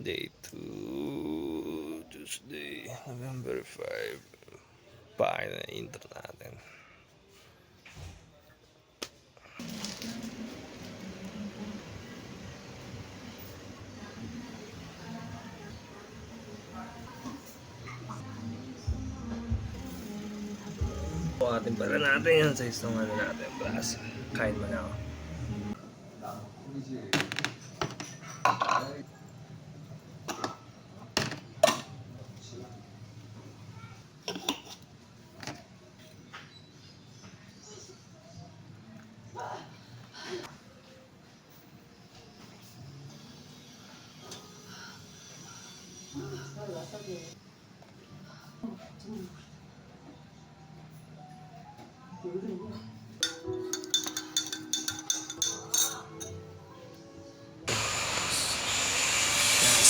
Day 2, Tuesday, November 5. Paano na intro natin? Atin pala natin yan sa isang ano natin, braso. Kain mo na ako.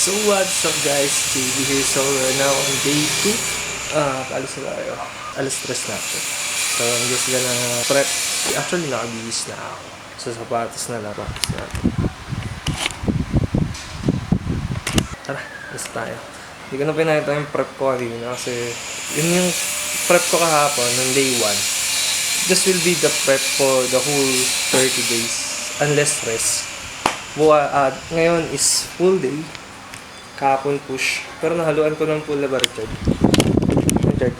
So what's up guys, JB here. So we're now on day 2. Alis na tayo. Alas 3 na actually. So I'm just gonna prep. Actually nakabihis na ako. So sapatos na lang. Practice natin. Tara, alis tayo. Hindi ko na pinakita yung prep ko kanina kasi yun yung prep ko kahapon ng day 1. This will be the prep for the whole 30 days. Unless rest. Ngayon is full day. Kahapon push. Pero nahaluan ko ng full na ba, Richard? Richard?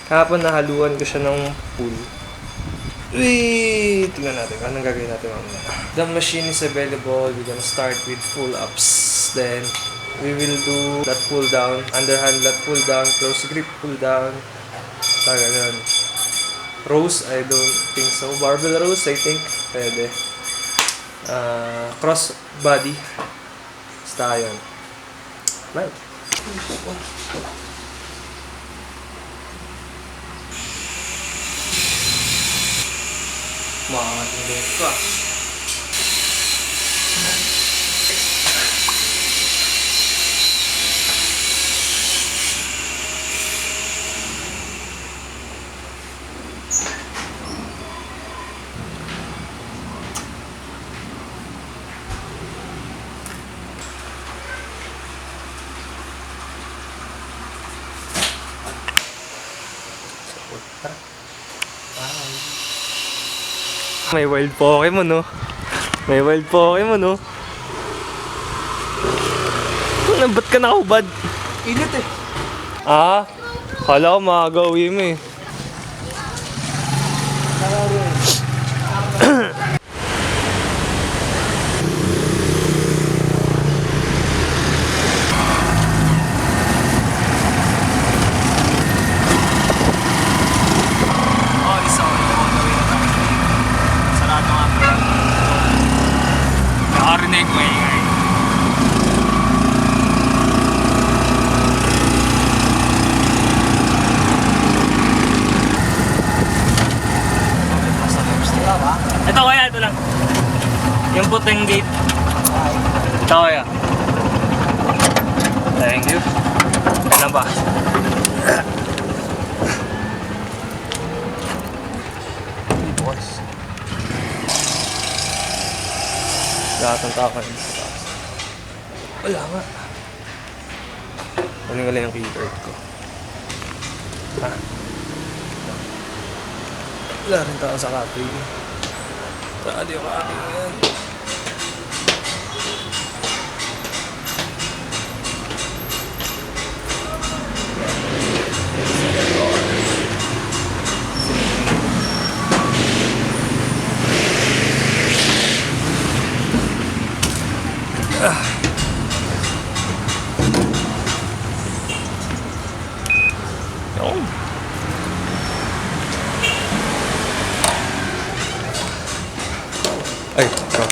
Kahapon nahaluan ko siya ng full. Wait! Tingnan natin. Anong gagawin natin mamaya? The machine is available. We're gonna start with full ups. Then, we will do lat pull down. Underhand lat pull down. Close grip pull down. Sa ganun. Rows, I don't think so. Barbell rows, I think. Pwede. Cross body. Basta yun. Well. Makakatingin ko ah. May wild Pokemon, no? May wild Pokemon, no? Ba't ka nakahubad? Init eh. Kala ko makagawin mo eh. Nakarinig mo ingay. Ito kaya, ito lang. Yung puting gate. Ito kaya. Thank you. Kailan ba? Boys. Lahat ng tao kayo sa taas. Wala nga. Galing-galing yung keyboard ko. Wala rin tao sa cafe. Saan yung cafe ngayon? Yun. Ay, ikaw.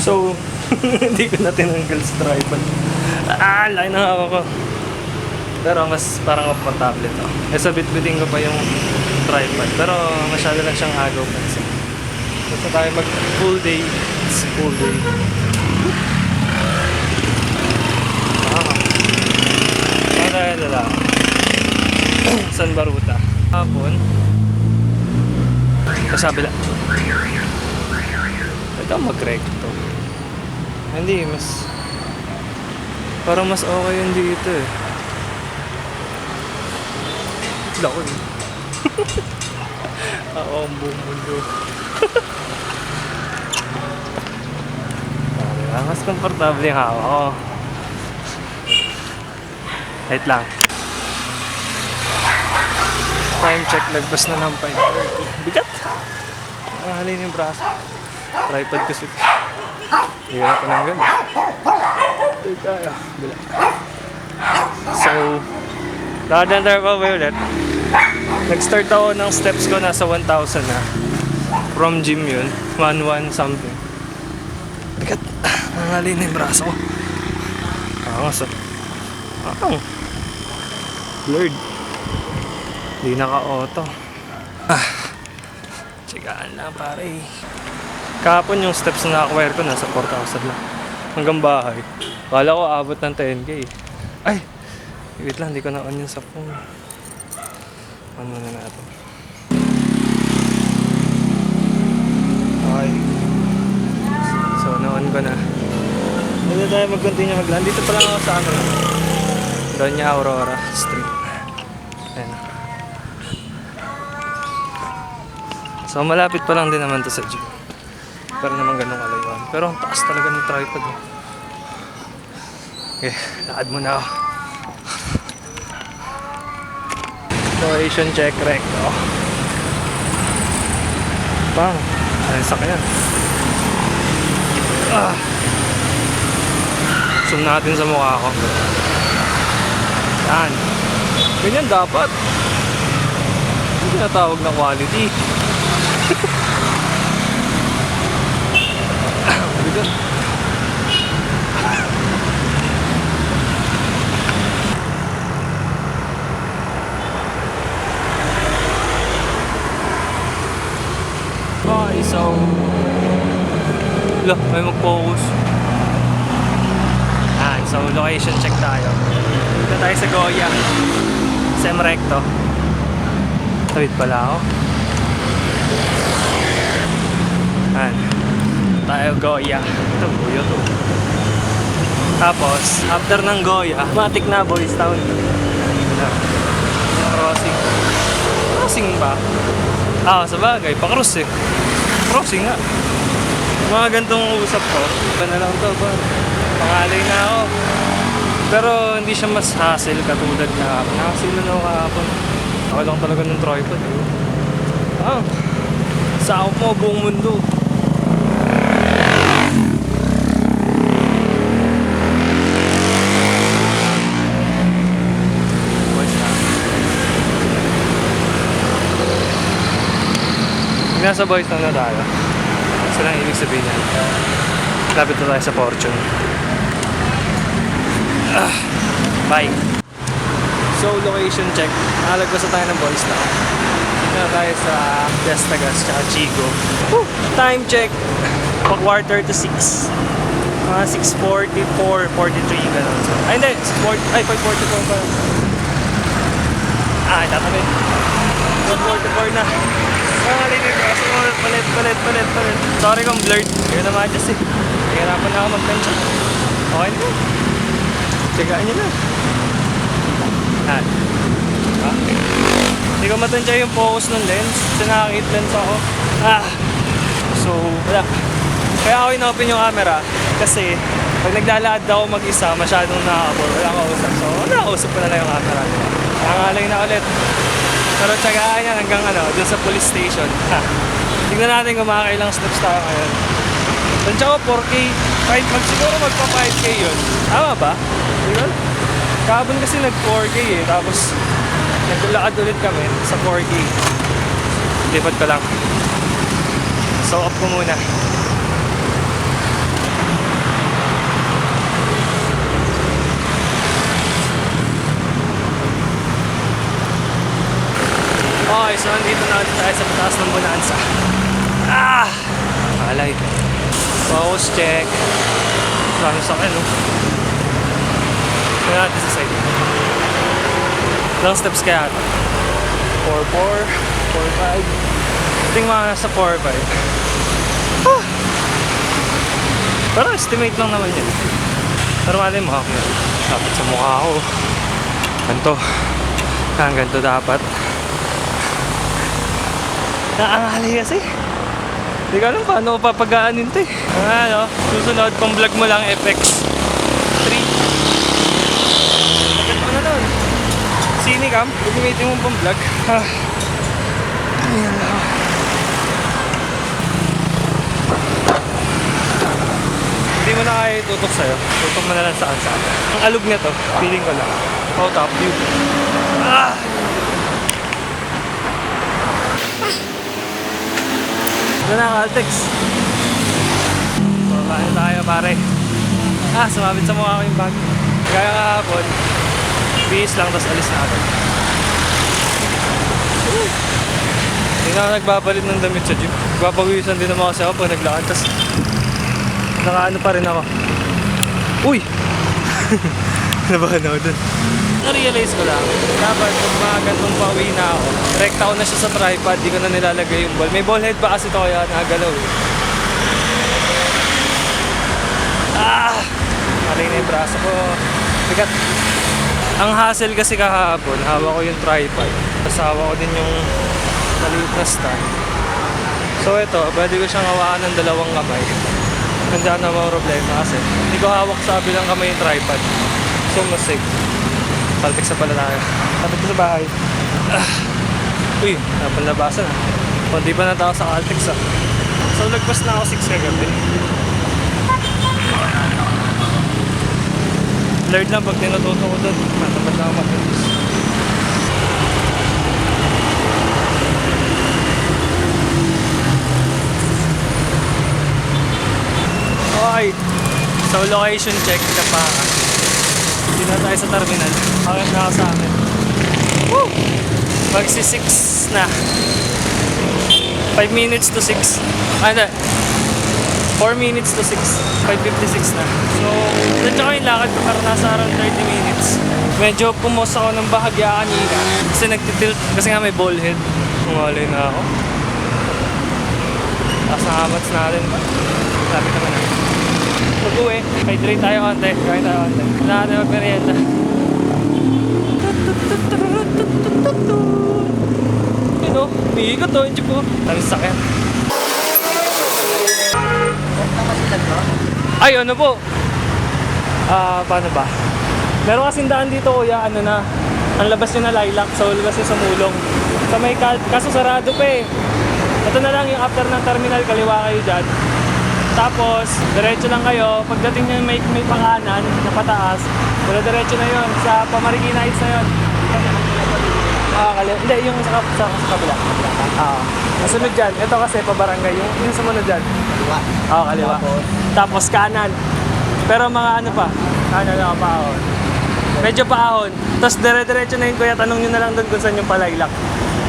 So, hindi ko na tinanggal sa tripod. Laki na ako ko. Pero mas parang komportable to. Nasa bitbitin ko pa yung tripod. Pero masyado lang siyang agaw pa. Basta tayo mag full day. It's full day. Saan tayo dala? San Baruta. Hapon. Kasabi lang. Ito mag-recto. Hindi, mas... Parang mas okay yun dito eh. Lako eh. Ako ang buong mundo. Mas komportable yung hawak ko. Wait lang. Time check, lagpas na ng 5:30. Bigat! Halin yung braso. Tripod kasi. Hirap ko ng gano'n. Ito tayo. Bila. So, lakad tayo pa ba ulit? Nag-start ako ng steps ko, nasa 1,000 na. From gym yun. 1,1 something. Bigat. Halin yung braso ko. So. Blurred. Hindi naka-auto. Tsigaan lang pare. Kahapon yung steps na na-acquire ko nasa 4,000 lang. Hanggang bahay. Kala ko abot ng 10k. Ay! Wait lang, hindi ko na-on yun sa phone. On muna natin. Okay. So, na-on ko na. Hindi tayo mag-continue maglaan. Dito pa lang ako sa ano. Doña Aurora Street. Ayan. So malapit pa lang din naman to sa gym. Pero naman ganun kalayuan. Pero ang taas talaga ng tripod. Okay, lakad muna ako. Location check recto. Bang! Ayun sa kanya. Zoom natin sa mukha ko. Yan. Ganyan dapat. Hindi tinatawag na quality. Bigat. Okay, so may mag-focus. So location check tayo. Dito tayo sa Goya. Sem recto. Tawid pala ako. Tayo Goya. Ito Goya to. Tapos after ng Goya, matik na Boys Town. Yung crossing. Crossing ba? Sabagay, pa-cross eh. Crossing nga. Mga gantong usap ko. Iba na lang to, pangalay na ako. Pero hindi siya mas hassle katulad na hassle na ako kahapon. Ako lang talaga ng tripod eh. Sakop mo buong mundo. Nasa Boys Town na tayo. Saan ang ibig sabihin yan? Lapit na tayo sa Fortune. Bye! So, location check. Nakalagpas na tayo ng Boys Town. Dito na tayo sa Destagas tsaka Chigo. Time check. Quarter to 6. Mga 6:44, 43 gano'n. Ay hindi, 5:44 pa. Tatabi. 4:44 na. Palit. Sorry kung blurred. Kaya naman just eh. Hihirapan na ako mag-tension. Okay na. Tsagaan nyo na. Hindi ko matansya yung focus ng lens. Kasi nakakit lens ako. So, wala. Kaya ako in-open yung camera. Kasi, pag naglalakad ako mag-isa, masyadong nakakabor. Wala kausap. So, nakausap ko na lang yung camera. Nakangalay na ulit. Pero tsagaan yan hanggang dun sa police station. Tignan natin kung makakailang steps tayo ngayon. Tansya ko 4K. Kahit siguro magpa 5K yun. Tama ba? Diba? Kahapon kasi nag 4K eh. Tapos naglalakad ulit kami sa 4K. Lipat ko lang. So off ko muna. Okay, so nandito na ulit tayo sa pataas ng Bonanza. Alay. Focus check. Marami sa akin, no? Kaya natin sa side. Ilang steps kaya ito? 4-4, 4-5. Tingin mga nasa 4-5. Pero estimate lang naman yun. Pero malay mo ako yun. Dapat sa mukha ko. Ganto. Ganto dapat. Naaangali kasi. Hindi ko alam paano papagaanin ito eh. Ano, susunod pang vlog mo lang FX3. Agad mo na nun. Sinicam, gagamitin mo pang vlog. Ayan lang. Hindi mo na kaya itutok sa'yo. Tutok mo na lang saan. Ang alog na to, feeling ko lang. Oh, top view. Ito na, Caltex. Paano tayo, pare? Sumabit sa mukha ko yung bag. Kaya kahapon, bihis lang, tapos alis na ako. Hindi na ako nagbabalit ng damit sa gym. Nagpapawisan din naman kasi ako pag naglakad, tapos nakaano pa rin ako. Uy! Nabahan ako dun. Na-realize ko lang, dapat pag mga gantong pauwi na ako, rekta ko na siya sa tripod, di ko na nilalagay yung ball. May ball head pa kasi ito kaya nakagalaw eh. Maray na yung braso ko. Bigat. Ang hassle kasi kahapon, hawak ko yung tripod. Tapos hawak ko din yung maliit na stand. So ito, pwede ko siyang hawakan ng dalawang kamay. Nandiyan na mga problema kasi hindi ko hawak sa kabilang kamay yung tripod. So mas safe. Caltex na pala tayo. Tapos ko sa bahay. Uy, napalabasan ah. Hindi pa na tao sa Caltex ah. So lagpas na ako 6 kagabi. Alert lang pag tinututo ko doon. Matapat na ako matulis. Okay. So location check ka pa. Hindi na tayo sa terminal. Bakit na ako sa amin? Woo! Magsi-6 na. 5 minutes to 6. Ano? 4 minutes to 6. 5:56 na. So, nandiyan ko yung lakad ko para nasa around 30 minutes. Medyo pumos ako ng bahagya kanina. Kasi nagtitilt. Kasi nga may ball head. Umalay na ako. Tapos nakamats natin. Sabi naman na. Pag-uwi, hydrate tayo konti. Kain tayo konti. Wala natin magmerienda. Yun o, umiikot o yung jeep o. Tapos sakyan. Ay, ano po? Paano ba? Meron kasing daan dito kuya, ano na. Ang labas nyo na lilac, so labas nyo sa mulong. Sa may kaso sarado pa eh. Ito na lang yung after ng terminal, kaliwa kayo dyan. Tapos, diretso lang kayo. Pagdating nyo may panganan na pataas, diretso na yun. Sa Pamarikina Heights na yun. Hindi, yung sa kabila. Nasunod dyan. Ito kasi pabarangay. Yung sumunod dyan. Kaliwa. Kaliwa. Tapos kanan. Pero mga ano pa. Kanan lang paahon. Medyo paahon. Tapos diretso na yun kuya. Tanong nyo na lang doon kung saan yung palaylak.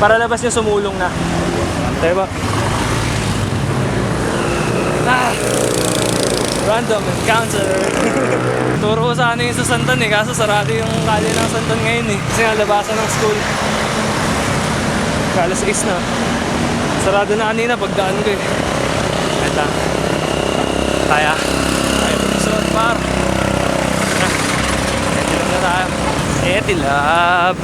Para labas nyo sumulong na. Diba? Random encounter. Turo ko sana yung sa Santan eh. Kaso sarado yung kalye ng Santan ngayon eh. Kasi nga labasan ng school. Kalas 6 na. Sarado na kanina pagdaan ko eh. Ito. Kaya pag-suot par. Etilab na tayo. Etilab.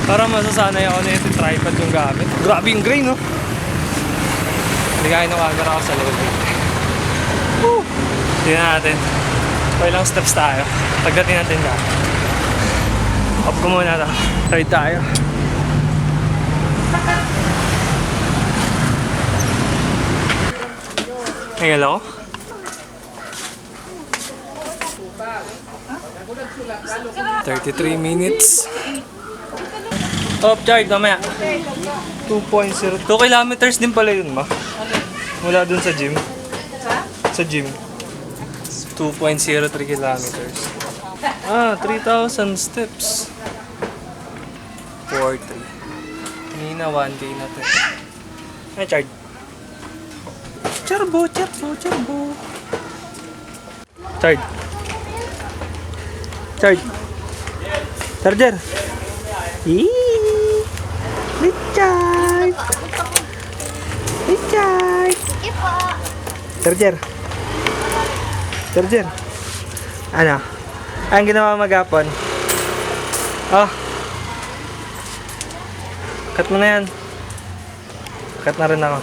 Parang masasanay ako na yung tripod yung gamit. Grabe yung grain no. Hindi kaya ng camera ko sa loob. Tingnan natin. So ilang steps tayo. Pagdating natin ka. Off ko muna ito. Ride tayo. Ay, hello? $33. Off charge mamaya. 2.0. 2 kilometers din pala yun ma. Mula dun sa gym. Sa gym. 2.03 kilometers. 3,000 steps. 4.3. Kanina 1K na to. Ay, charge. Charbo. Charge. Charger. Recharge. Charger. Ano? Ang ginawa magapon. Oh. Cut mo na yan. Cut na rin ako.